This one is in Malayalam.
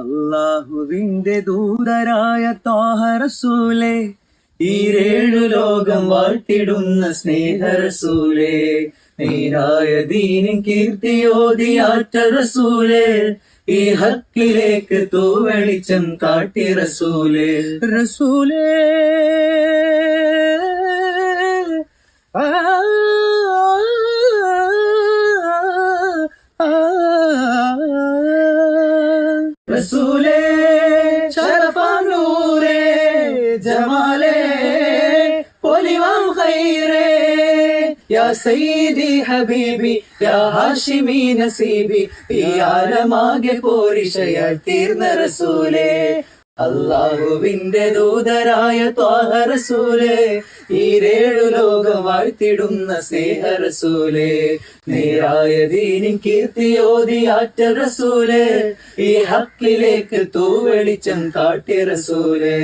അല്ലാഹുവിന്റെ ദൂതരായ ത്വാഹ റസൂലേ, ഈരേഴു ലോകം വാഴ്ത്തിടുന്ന സ്നേഹ റസൂലേ, നേരായ ദീനിൻ കീർത്തിയോതിയാറ്റ റസൂലേ, ഈ ഹക്കിലേക്ക് തൂവെളിച്ചം കാട്ടി റസൂലേ. റസൂലേ റസൂലേ ശരഫാം നൂറേ ജമാലേ പൊലിവാം ഖൈറേ, യാ സയ്യിദി ഹബീബി യാ ഹാഷിമി നസീബി, ഈ ആലമാകെ പോരിഷയായി തീർന്ന റസൂലേ. അല്ലാഹുവിന്റെ ദൂതരായ ത്വാഹ റസൂലേ, ഈരേഴു ലോകം വാഴ്ത്തിടുന്ന സ്നേഹ റസൂലേ, നേരായ ദീനിൻ കീർത്തിയോതിയാറ്റ റസൂലേ, ഈ ഹക്കിലേക്ക് തൂവെളിച്ചം കാട്ടി റസൂലേ.